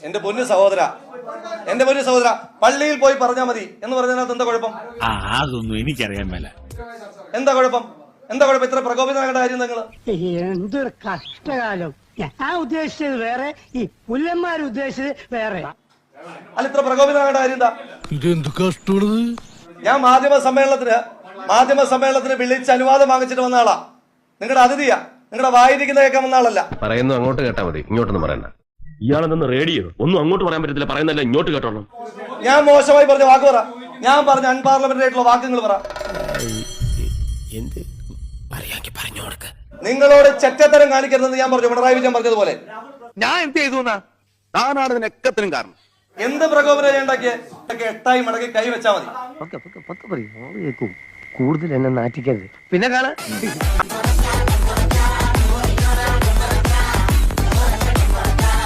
എന്റെ പൊന്നു സഹോദര പള്ളിയിൽ പോയി പറഞ്ഞാൽ മതി എന്ന് പറഞ്ഞതിനകത്ത് എന്താ കുഴപ്പം? അതൊന്നും എനിക്കറിയാൻ മേല. എന്താ കുഴപ്പം? ഇത്ര പ്രകോപിതനാകേണ്ട കാര്യം നിങ്ങൾ? എന്തൊരു കഷ്ടകാലം. ഞാൻ ഉദ്ദേശിച്ചത് വേറെ, ഈ പുല്ലന്മാർ ഉദ്ദേശിച്ചത് വേറെ. അല്ല, ഇത്ര പ്രകോപിതനാകേണ്ട കാര്യം എന്താ? ഇതെന്ത് കഷ്ടമാണത്? ഞാൻ മാധ്യമ സമ്മേളനത്തിന് വിളിച്ച് അനുവാദം വാങ്ങിച്ചിട്ട് വന്ന ആളാ. നിങ്ങളുടെ അതിഥിയാ. നിങ്ങളുടെ വായിരിക്കുന്ന കേൾക്കാൻ വന്ന ആളല്ല. പറയുന്നു അങ്ങോട്ട് കേട്ടാ മതി, ഇങ്ങോട്ടൊന്നും പറയണ്ട. ഇയാളെന്ന് റേഡിയോ ഒന്നും അങ്ങോട്ട് പറയാൻ പറ്റത്തില്ല, പറയുന്നല്ല ഇങ്ങോട്ട് കേട്ടോളാം. ഞാൻ മോശമായി പറഞ്ഞ വാക്ക് പറ. ഞാൻ പറഞ്ഞ അൺപാർലമെന്ററി ആയിട്ടുള്ള വാക്കുകൾ പറ. നിങ്ങളോട് ചെറ്റത്തരം കാണിക്കരുതെന്ന് ഞാൻ പറഞ്ഞു, പിണറായി വിജയൻ പറഞ്ഞതുപോലെ. ഞാൻ എന്ത് ചെയ്തു? താനാണ് ഇതിനൊക്കത്തിനും കാരണം. എന്ത് പ്രകോപനം ഉണ്ടാക്കിയ എട്ടായി മടക്കി കൈ വെച്ചാ മതി. കൂടുതൽ എന്നെ നാറ്റിക്കരുത്. പിന്നെ കാണാ.